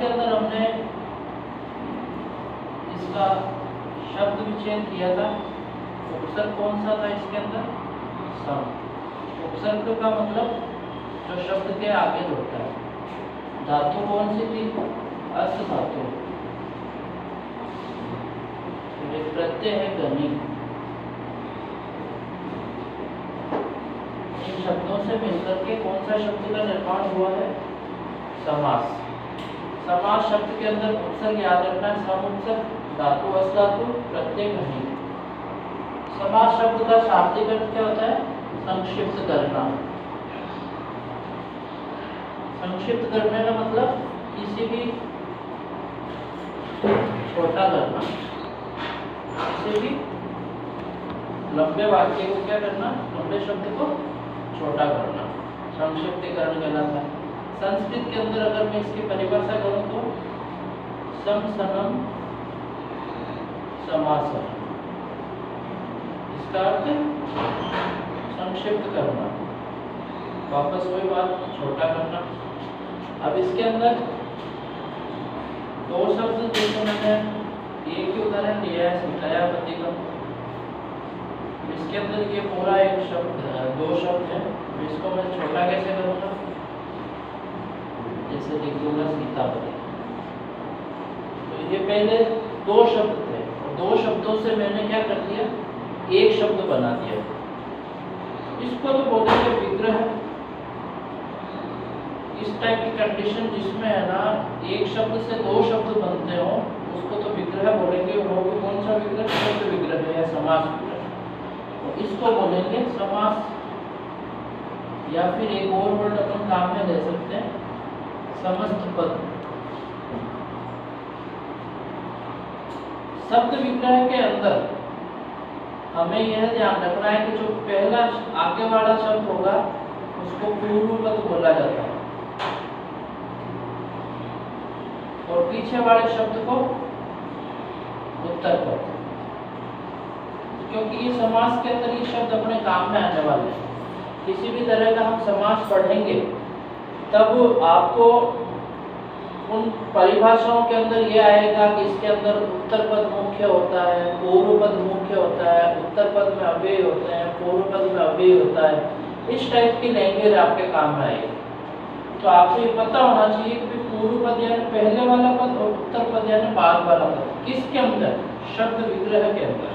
के अंदर हमने इसका शब्द विच्छेद किया था। उपसर्ग कौन सा था इसके अंदर? सम। उपसर्ग का मतलब जो शब्द के आगे जुड़ता है। धातु कौन सी थी? अस धातु। प्रत्यय है गणी। इन शब्दों से मिलकर के कौन सा शब्द का निर्माण हुआ है? समास। समास शब्द के अंदर उपसर्ग याद रखना है, सम उपसर्ग, धातु अस धातु, प्रत्यय गणी। समास शब्द का शाब्दिक अर्थ क्या होता है? संक्षिप्त करना। संक्षिप्त करने का मतलब किसी भी छोटा करना, किसी भी लंबे वाक्य को क्या करना? लंबे शब्द को छोटा करना, संक्षिप्तीकरण कहलाता है। संस्कृत के अंदर अगर मैं इसकी परिभाषा करूं तो सम सनम समासम, इसका अर्थ संक्षिप्त करना, वापस वही बात, छोटा करना। अब इसके अंदर दो शब्द जैसे मैंने एक ही उदाहरण लिया है क्रियापति का, इसके अंदर ये पूरा एक शब्द, दो शब्द है, इसको मैं छोटा कैसे करूँगा? जैसे लिख दूंगा सीतापति। तो ये पहले दो शब्द थे और दो शब्दों से मैंने क्या कर दिया? एक शब्द बना दिया। इसको तो बोलेंगे विग्रह। इस टाइप की कंडीशन जिसमें है ना एक शब्द से दो शब्द बनते हो उसको तो विग्रह बोलेंगे। वो भी कौन सा विग्रह? शब्द विग्रह है, समास विग्रह। तो इसको बोलेंगे समास, या फिर एक और वर्ड अपन काम में ले सकते हैं, समस्त पद। शब्द विग्रह के अंदर हमें यह ध्यान रखना है कि जो पहला आगे वाला शब्द होगा उसको पूर्व पद बोला जाता है और पीछे वाले शब्द को उत्तर पद, क्योंकि ये समास के अंदर ये शब्द अपने काम में आने वाले हैं। किसी भी तरह का हम समास पढ़ेंगे तब आपको उन परिभाषाओं के अंदर ये आएगा कि इसके अंदर उत्तर पद मुख्य होता है, पूर्व पद मुख्य होता है, उत्तर पद में अव्यय होते हैं, पूर्व पद में अव्यय होता है। इस टाइप की लैंग्वेज आपके काम में आएगी। तो आपको ये पता होना चाहिए कि पूर्व पद यानी पहले वाला पद और उत्तर पद यानी बाद वाला पद किसके अंदर? शब्द विग्रह के अंदर।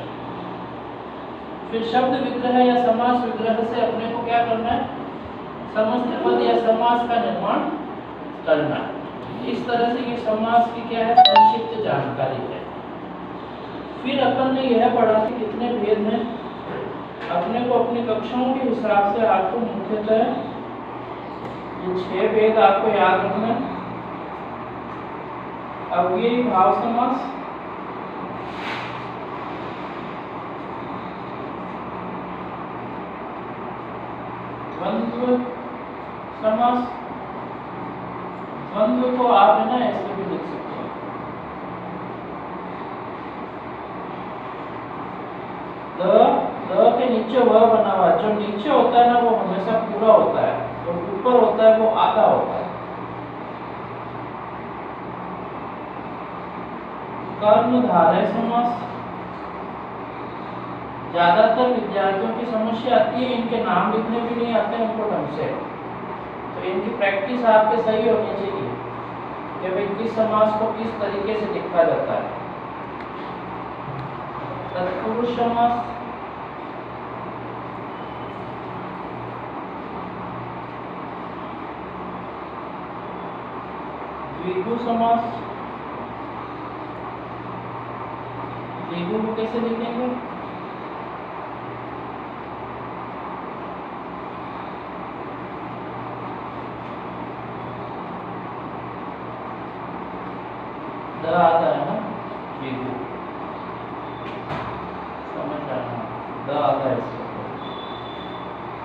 फिर शब्द विग्रह या समास विग्रह से अपने को क्या करना है? समस्त पद या समास का निर्माण करना है। इस तरह से ये समास की क्या है? संक्षिप्त जानकारी है। फिर अपन ने यह पढ़ा कि कितने भेद हैं। अपने को अपनी कक्षाओं के हिसाब से आपको मुख्यतः ये 6 भेद आपको याद रखना। अव्ययी भाव समास, द्वंद्व समास, द्वंद्व को आप है ना ऐसे भी लिख सकते हैं, द के नीचे वह बना हुआ है। जो नीचे होता है ना वो हमेशा पूरा होता है और ऊपर होता है वो आधा होता है। कर्मधारय समास, ज्यादातर विद्यार्थियों की समस्या आती है इनके नाम लिखने भी नहीं आते उनको ढंग से। तो इनकी प्रैक्टिस आपके सही होनी चाहिए कि भाई किस समास को किस तरीके से लिखा जाता है। तत्पुरुष समास, द्विगु समास, द्विगु को कैसे लिखेंगे? द आता है ना, द्विगु, समझ जाना, द आता है इसको।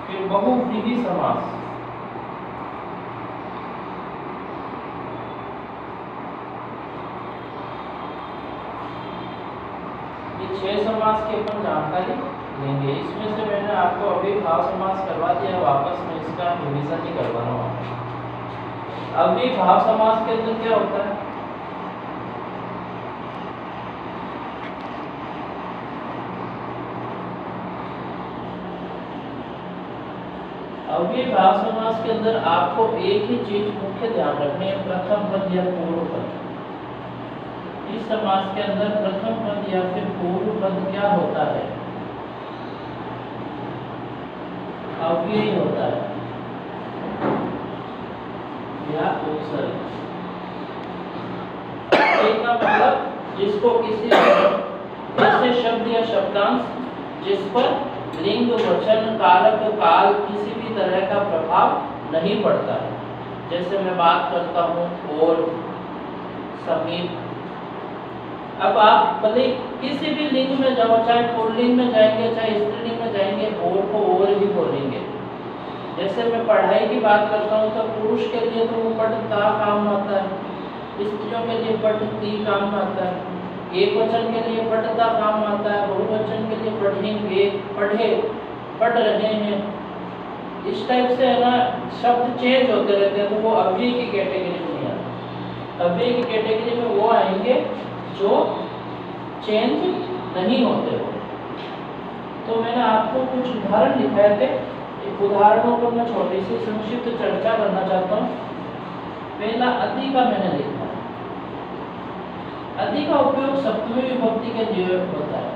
फिर बहुव्रीहि समास, ये 6 समास की अपन जानकारी लेंगे। इसमें से मैंने आपको अभी भाव समास करवा दिया, वापस मैं इसका रिवीजन ही करवा रहा हूँ। अभी भाव समास के अंदर क्या होता है? अव्ययी भाव समास के अंदर आपको एक ही चीज मुख्य ध्यान रखनी है, प्रथम पद या पूर्व पद। इस समास के अंदर प्रथम पद या फिर पूर्व पद क्या होता है? अव्ययी होता है या उपसर्ग। एक का मतलब जिसको किसी ऐसे शब्द या शब्दांश जिस पर लिंग, वचन, कारक, काल किसी भी तरह का प्रभाव नहीं पड़ता है। जैसे मैं बात करता हूँ और, समीप। अब आप भले किसी भी लिंग में जाओ, चाहे पुल्लिंग में जाएंगे चाहे स्त्रीलिंग में जाएंगे, और को और ही बोलेंगे। जैसे मैं पढ़ाई की बात करता हूँ तो पुरुष के लिए तो वो पढ़ता काम आता है, स्त्रियों के लिए पढ़ती काम आता है, एक वचन के लिए पढ़ता काम आता है, बहुवचन के लिए पढ़ेंगे, पढ़े, पढ़ रहे हैं। इस टाइप से है ना, शब्द चेंज होते रहते हैं, तो वो अव्ययी की कैटेगरी में नहीं आते। अव्ययी की कैटेगरी में वो आएंगे जो चेंज नहीं होते हो। तो मैंने आपको कुछ उदाहरण दिखाए थे, एक उदाहरणों पर मैं छोटी सी संक्षिप्त चर्चा करना चाहता हूँ। पहला अति का मैंने लिखा। अति का उपयोग सप्तमी विभक्ति के लिए होता है,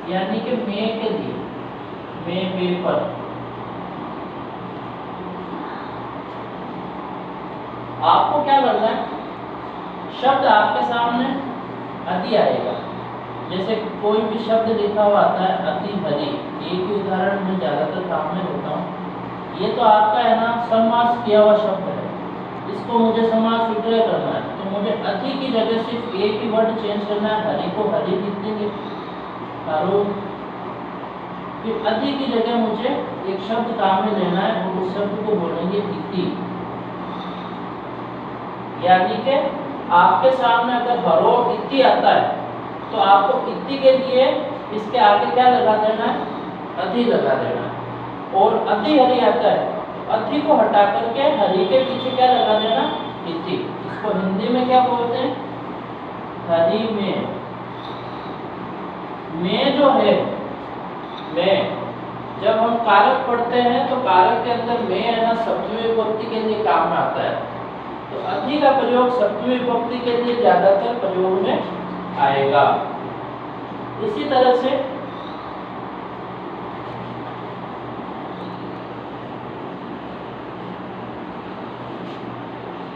यानी कि मैं के लिए, मैं, बे पर। आपको क्या करना है, शब्द आपके सामने अति आएगा। जैसे कोई भी शब्द लिखा हुआ आता है, अति हरि, एक ही उदाहरण में ज्यादातर काम में होता हूँ। ये तो आपका है ना समास किया हुआ शब्द है, इसको मुझे समास विग्रह करना है, तो मुझे अति की जगह सिर्फ एक ही वर्ड चेंज करना है, हरि को हरि लिख देंगे, हरो। फिर अति की जगह मुझे एक शब्द काम में लेना है और उस शब्द को बोलेंगे इति। यानी कि आपके सामने अगर हरो इति आता है तो आपको इति के लिए इसके आगे क्या लगा देना है, अति लगा देना है। और अति हरि आता है, अति को हटा करके हरि के पीछे क्या लगा देना, इति। इसको हिंदी में क्या बोलते हैं, हरि में। मैं जो है, मैं, जब हम कारक पढ़ते हैं तो कारक के अंदर मैं है ना सप्तमी विभक्ति के लिए काम में आता है, तो अति का प्रयोग सप्तमी विभक्ति के लिए ज्यादातर प्रयोग में आएगा। इसी तरह से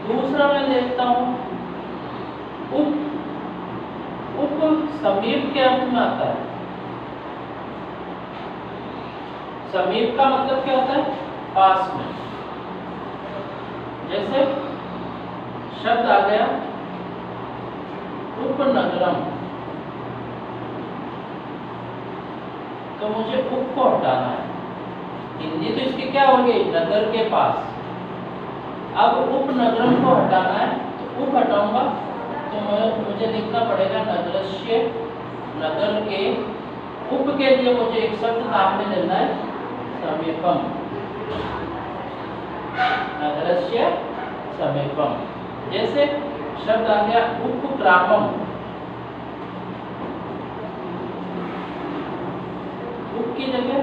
दूसरा मैं देखता हूं, उप। उप समीप के अर्थ में आता है। समीप का मतलब क्या होता है, पास में। जैसे शब्द आ गया उपनगरम, तो मुझे उप को हटाना है। हिंदी तो इसकी क्या हो गई, नगर के पास। अब उपनगरम को हटाना है, तो उप हटाऊंगा तो मुझे लिखना पड़ेगा नगरस्य। नगर के उप के लिए मुझे एक शब्द नाम में लेना है, समीपम। नगरस्य समीपम। जैसे शब्द आ गया उपग्रामम, उप की जगह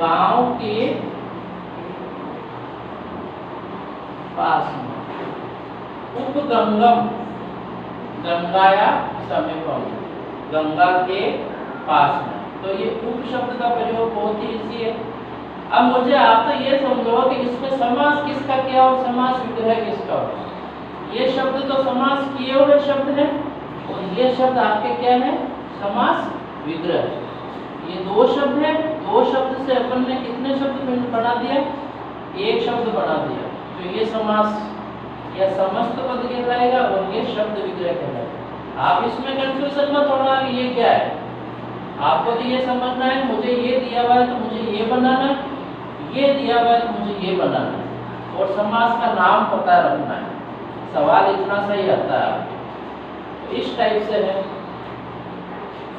गांव के पास में। उपगंगम, गंगाया समीपम, गंगा के पास में। तो ये उप शब्द का प्रयोग बहुत ही इजी है। अब मुझे आप तो ये समझो कि इसमें समास किसका किया और समास विग्रह किसका हो। ये शब्द तो समास किए हुए शब्द है और ये शब्द आपके क्या है, समास विग्रह। ये दो शब्द है, दो शब्द से अपन ने कितने शब्द बना दिया, एक शब्द बना दिया। तो ये समास या समस्त पद कहलाएगा और ये शब्द विग्रह कहलाएगा। आप इसमें कंफ्यूजन मत होना कि ये क्या है। आपको तो ये समझना है, मुझे ये दिया हुआ है तो मुझे ये बनाना है, ये दिया हुआ है तो मुझे ये बनाना है, और समास का नाम पता रखना है। सवाल इतना सही आता है आपके, इस टाइप से है।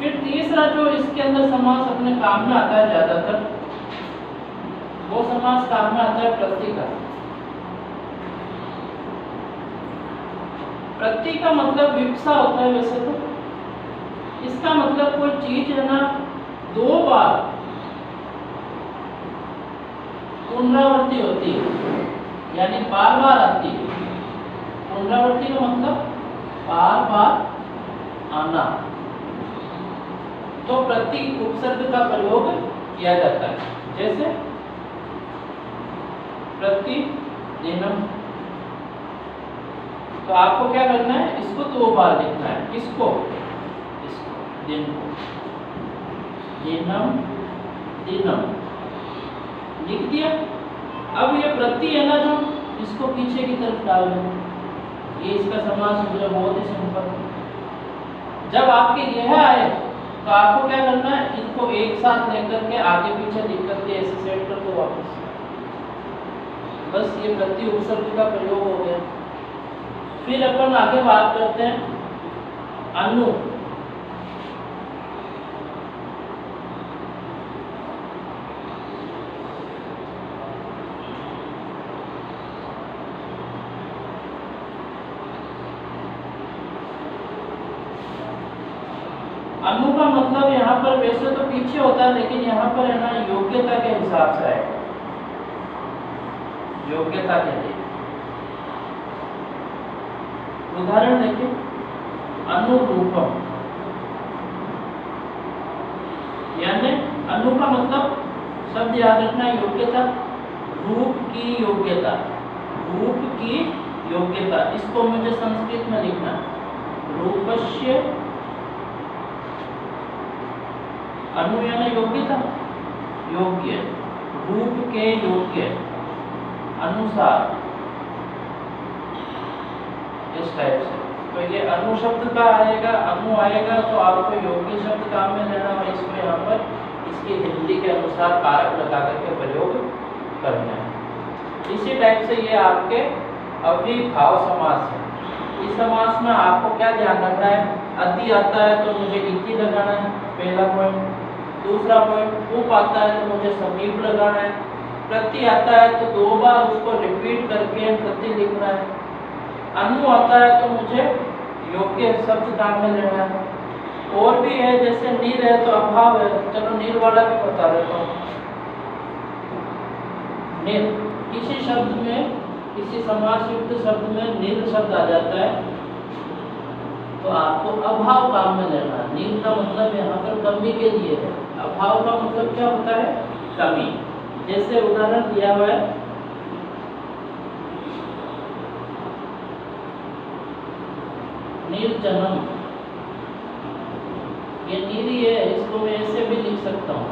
फिर तीसरा जो इसके अंदर समास अपने काम में आता है ज्यादातर, वो समास काम में आता है प्रति का। प्रति का मतलब विवक्षा होता है वैसे तो, इसका मतलब कोई चीज है ना 2 बार पुनरावृत्ति होती है, यानी बार बार आती है। पुनरावृत्ति का मतलब बार बार आना, तो प्रति उपसर्ग का प्रयोग किया जाता है। जैसे प्रतिदिनम, तो आपको क्या करना है, इसको 2 बार लिखना है। किसको? इसको, दिन को। दिनम, दिनम लिख दिया। अब ये प्रति है ना जो, इसको पीछे की तरफ डाल दें। ये इसका समास हो गया, बहुत ही सिंपल। जब आपके यह आए तो आपको क्या करना है, इनको एक साथ लेकर के आगे पीछे लिख करके ऐसे सेट कर दो वापस। बस ये प्रति उपसर्ग का प्रयोग हो गया। फिर अपन आगे बात करते हैं अनु। अनु का मतलब यहाँ पर वैसे तो पीछे होता है, लेकिन यहाँ पर है ना योग्यता के हिसाब से आएगा। योग्यता के लिए उदाहरण देखिए, अनुरूपम, यानी अनु का मतलब शब्द याद रखना, योग्यता, रूप की योग्यता, रूप की योग्यता। इसको मुझे संस्कृत में लिखना, रूपस्य अनु यानी योग्यता, योग्य, रूप के योग्य, अनुसार, इस टाइप से। तो ये अनु शब्द का आएगा, अनु आएगा तो आपको योग्य शब्द काम में लेना और इसको यहाँ पर इसकी हिंदी के अनुसार कारक लगा करके प्रयोग करना है। इसी टाइप से ये आपके अव्ययीभाव समास है। इस समास में आपको क्या ध्यान रखना है, अति आता है तो मुझे इति लगाना है, पहला पॉइंट। दूसरा पॉइंट, उप आता है तो मुझे समीप लगाना है। प्रति आता है तो 2 बार उसको रिपीट करके प्रति लिखना है। अनु आता है तो मुझे योग्य शब्द काम में लेना है। और भी है, जैसे नीर है तो अभाव है, चलो नीर वाला भी बता देता हूँ। नीर, किसी शब्द में, किसी समास युक्त शब्द में नीर शब्द आ जाता है तो आपको अभाव काम में लेना है। नीर का मतलब यहाँ पर कमी के लिए है, अभाव का मतलब क्या होता है, कमी। जैसे उदाहरण दिया हुआ है, निर्जनम, ये नीर ही है, इसको मैं ऐसे भी लिख सकता हूँ,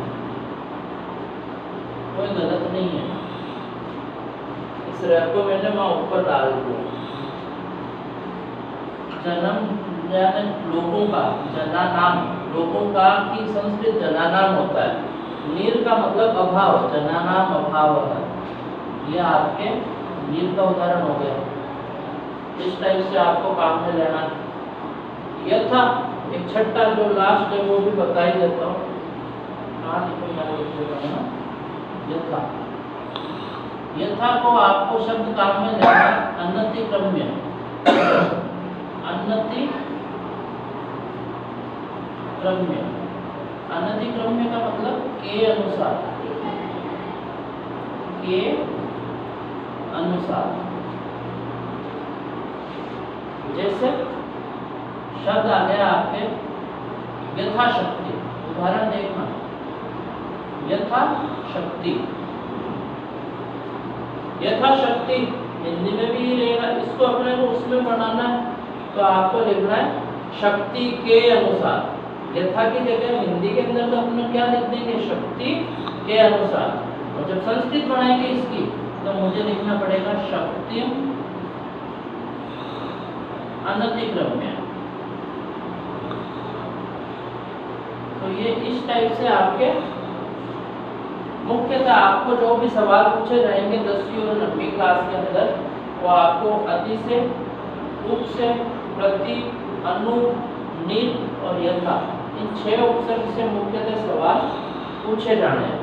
कोई गलत नहीं है। इस र को मैंने वहाँ ऊपर डाल दिया। जन्म यानी लोगों का, जना नाम, लोगों का की संस्कृत जना नाम होता है। नीर का मतलब अभाव, जना नाम अभाव है। यह आपके नीर का उदाहरण हो गया। इस टाइप से आपको काम में लेना। यथा, एक छठा जो लास्ट है वो भी बता ही देता हूँ। यथा, यथा को आपको शब्द काम में लेना, अनतिक्रम्य। अनतिक्रम्य, अनतिक्रम्य का मतलब के अनुसार, के अनुसार। जैसे शब्द आ गया आपके यथाशक्ति, उदाहरण देखना, यथाशक्ति। यथाशक्ति हिंदी में भी रहेगा, इसको अपने को उसमें बनाना है तो आपको लिखना है शक्ति के अनुसार। यथा की जगह हिंदी के अंदर तो अपने क्या लिख देंगे, शक्ति के अनुसार। और जब संस्कृत बनाएंगे इसकी तो मुझे लिखना पड़ेगा शक्ति अनतिक्रम्य। तो ये इस टाइप से आपके मुख्यतः आपको जो भी सवाल पूछे जाएंगे 10वीं और 9वीं क्लास के अंदर, वो आपको अति से, उप से, प्रति, अनु, नीर और यथा, इन 6 उपसर्ग से मुख्यतः सवाल पूछे जाने हैं।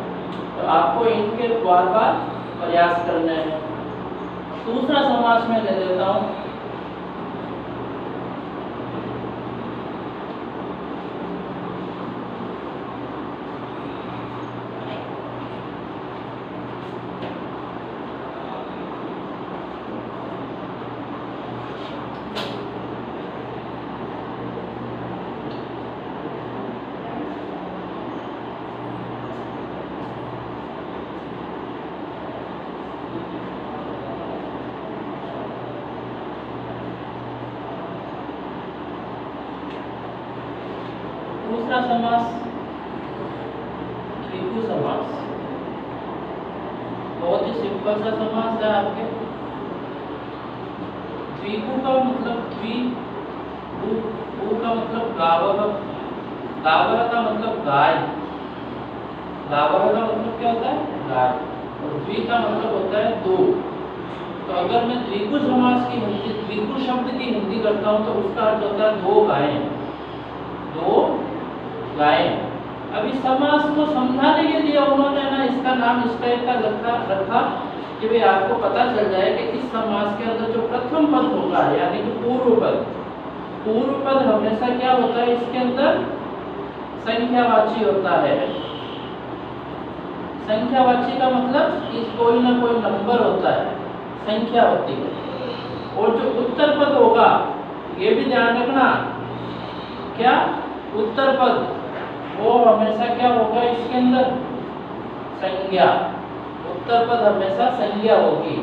तो आपको इनके बार-बार प्रयास करने हैं। दूसरा समास में ले लेता हूँ, समास, द्विगु समास, बहुत ही सिंपल सा समास है आपके। द्विगु का मतलब द्वि, गु का मतलब गावह, गावह का मतलब गाय, गावह का मतलब क्या होता है? गाय। और द्वि का मतलब होता है दो। तो अगर मैं द्विगु समास की हिंदी, द्विगु शब्द की हिंदी करता हूँ तो उसका अर्थ होता है दो गायें, दो गायें। अब इस समास को समझाने के लिए उन्होंने ना इसका नाम इस टाइप का रखा कि भाई आपको पता चल जाए कि इस समास के अंदर जो प्रथम पद होगा यानी कि पूर्व पद, पूर्व पद हमेशा क्या होता है इसके अंदर? संख्यावाची होता है। संख्यावाची का मतलब इस कोई ना कोई नंबर होता है, संख्या होती है। और जो उत्तर पद होगा ये भी ध्यान रखना, क्या? उत्तर पद वो हमेशा क्या होगा इसके अंदर? संज्ञा। उत्तर पद हमेशा संज्ञा होगी।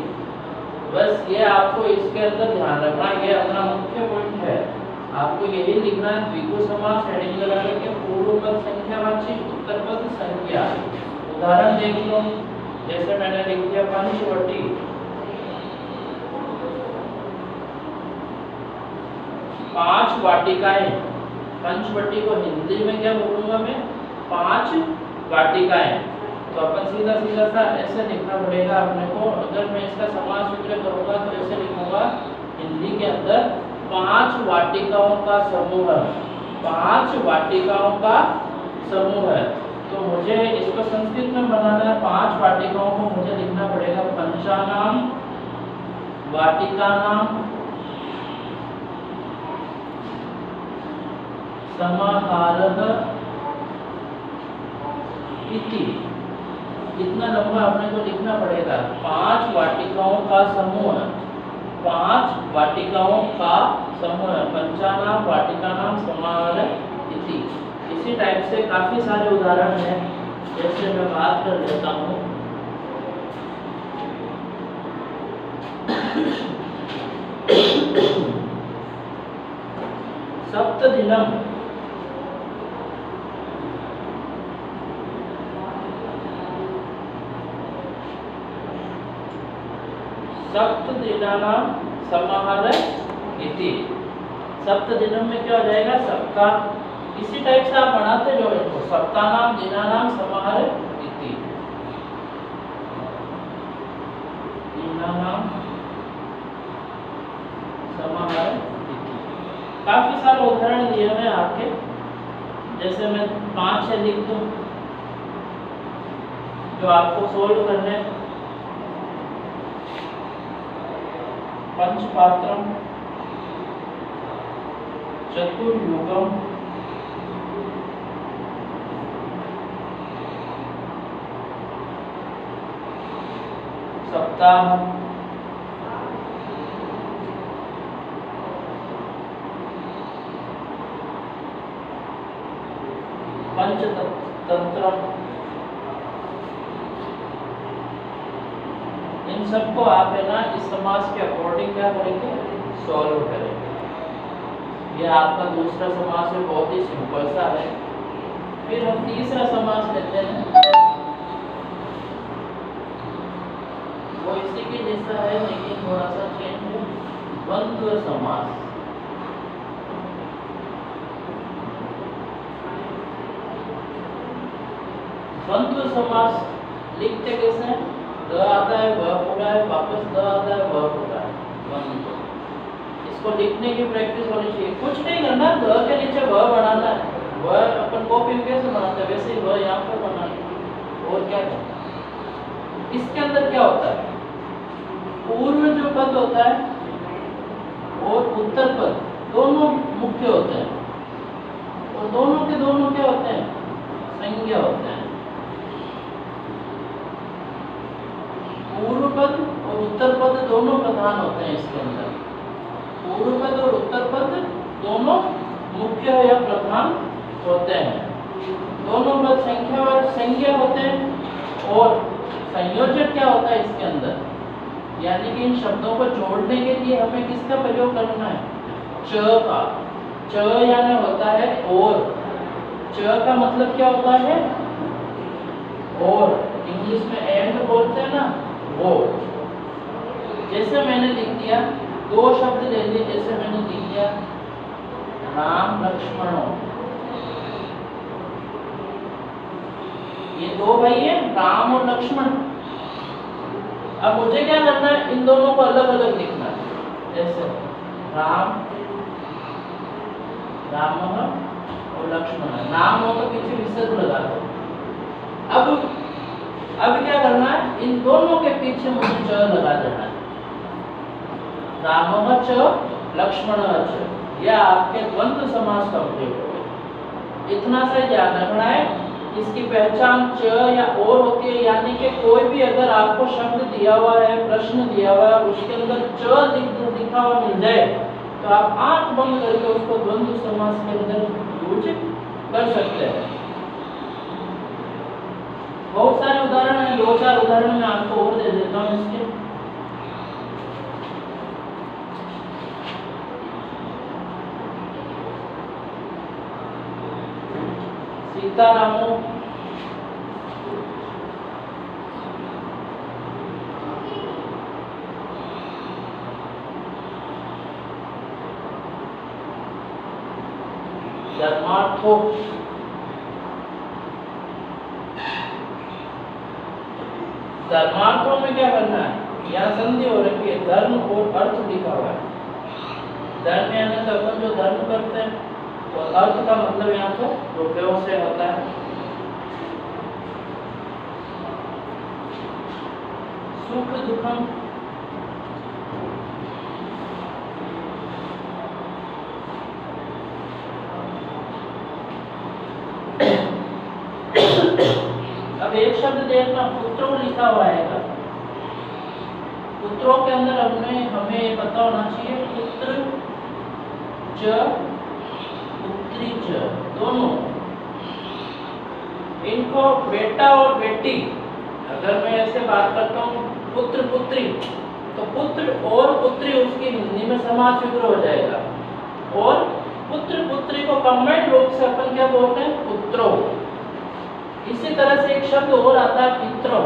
बस ये आपको इसके अंदर ध्यान रखना, ये अपना मुख्य पॉइंट है। आपको यही लिखना है द्विगु समास हेडिंग लगा करके, पूर्व पद संख्यावाची, उत्तर पद संज्ञा। उदाहरण देख लो, जैसे मैंने लिख दिया पंचवटी, पांच वाटिकाएं। पंचवटी को हिंदी में क्या बोलूंगा मैं? पांच वाटिकाएं। तो अपन सीधा सीधा सा ऐसे लिखना पड़ेगा अपने को। अगर मैं इसका समास सूत्र करूंगा तो ऐसे लिखूंगा हिंदी के अंदर, पांच वाटिकाओं का समूह, पांच वाटिकाओं का समूह है। तो मुझे इसको संस्कृत में बनाना है, पांच वाटिकाओं को मुझे लिखना पड़ेगा पंचानाम वाटिकानाम समाहारः इति। इतना लंबा अपने को लिखना पड़ेगा। पांच वाटिकाओं का समूह, पांच वाटिकाओं का समूह, पंचानाम वाटिकानाम समाहारः इति। इसी टाइप से काफी सारे उदाहरण हैं, जैसे मैं बात कर लेता हूँ। सप्तदिनम, सप्तदिनानाम समाहारः इति। सप्तदिनम में क्या हो जाएगा? सप्ताह। इसी टाइप से आप बनाते जो इसको, सप्तानाम दिनानाम समाहारः इति, दिनानाम समाहारः इति। काफी सारे उदाहरण दिए हुए हैं आपके, जैसे मैं 5-6 लिख दूं जो आपको सोल्व करने। पंचपात्रम, चतुर्युगम, सप्ताह, पंचतंत्रम। इन सबको आप है ना इस समास के अकॉर्डिंग क्या करेंगे? सॉल्व करेंगे। ये आपका दूसरा समास है, बहुत ही सिंपल सा है। फिर हम तीसरा समास लेते हैं, वो इसी के जैसा है लेकिन थोड़ा सा चेंज है, द्वंद्व समास। द्वंद्व समास लिखते कैसे हैं? द आता है, वह पूरा है, वापस द आता है, वह पूरा है, द्वंद्व। इसको लिखने की प्रैक्टिस होनी चाहिए। कुछ नहीं करना, द के नीचे वह बनाना है। वह अपन कॉपी में कैसे बनाते हैं वैसे ही वह यहाँ पर बनाना है। और क्या करना है? इसके अंदर क्या होता है? पूर्व जो पद होता है और उत्तर पद दोनों मुख्य होते हैं, और दोनों के दोनों क्या होते हैं? संज्ञा होते हैं। पूर्व पद और उत्तर पद दोनों प्रधान होते हैं इसके अंदर। पूर्व पद और उत्तर पद दोनों मुख्य या प्रधान होते हैं। दोनों पद संज्ञा होते हैं। और संयोजक क्या होता है इसके अंदर? यानी कि इन शब्दों को जोड़ने के लिए हमें किसका प्रयोग करना है? च का। च यानी होता है और, च का मतलब क्या होता है? और इंग्लिश में एंड बोलते हैं ना, वो। जैसे मैंने लिख दिया, दो शब्द ले लिए, जैसे मैंने लिख दिया राम लक्ष्मणों, ये दो भाई हैं राम और लक्ष्मण। अब मुझे क्या करना है, इन दोनों को अलग अलग लिखना है। जैसे राम, रामः और लक्ष्मण, नाम हो तो पीछे विसर्ग लगा दो। अब क्या करना है, इन दोनों के पीछे मुझे च लगा देना है। रामः च लक्ष्मणः च, यह आपके द्वंद्व समास कंप्लीट हो गए। इतना सा ध्यान रखना है, इसकी पहचान च या और होती है, यानी कि कोई भी अगर आपको शब्द दिया हुआ है, प्रश्न दिया हुआ है, उसके अंदर च लिखा हुआ मिल जाए तो आप आंख बंद करके उसको द्वंद्व समास के अंदर यूज कर सकते हैं। बहुत सारे उदाहरण हैं, दो चार उदाहरण मैं आपको और दे देता हूँ इसके। सीतारामों, धर्मार्थों, धर्मार्थों में क्या करना है, यहाँ संधि हो रखी है, धर्म और अर्थ लिखा हुआ है। धर्म यानी तो अपन जो धर्म करते हैं, और अर्थ का मतलब यहाँ पर रुपयों से होता है। सुख दुखम, अब एक शब्द देखना, पुत्रों लिखा हुआ है। पुत्रों के अंदर हमें ये पता होना चाहिए, पुत्र च पुत्री च, दोनों। इनको बेटा और बेटी, अगर मैं ऐसे बात करता हूँ पुत्र पुत्री, तो पुत्र और पुत्री उसकी हिंदी में समास विग्रह हो जाएगा। और पुत्र पुत्री को कंबाइंड रूप से अपन क्या बोलते हैं, पुत्रों। इसी तरह से एक शब्द और आता है पितरों।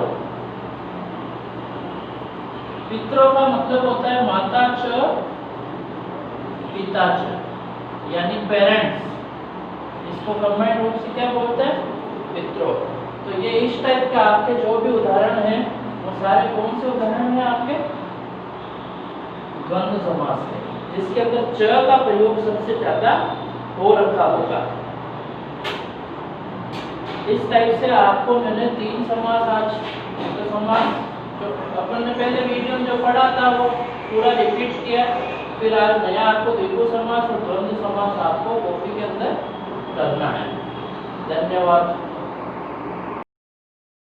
पितरों का मतलब होता है माता च पिता च, यानी पेरेंट्स। इसको कंबाइंड रूप से क्या बोलते हैं, पितरों। तो ये इस टाइप के आपके जो भी उदाहरण हैं, वो सारे कौन से उदाहरण हैं आपके, द्वंद्व समास के, जिसके अंदर च का प्रयोग सबसे ज्यादा हो रखा होगा। इस टाइप से आपको मैंने 3 समास, आज तो समास जो अपन ने पहले वीडियो में जो पढ़ा था वो पूरा रिपीट किया। फिर आज नया आपको द्विगु समास और द्वंद्व समास आपको कॉपी के अंदर करना है। धन्यवाद।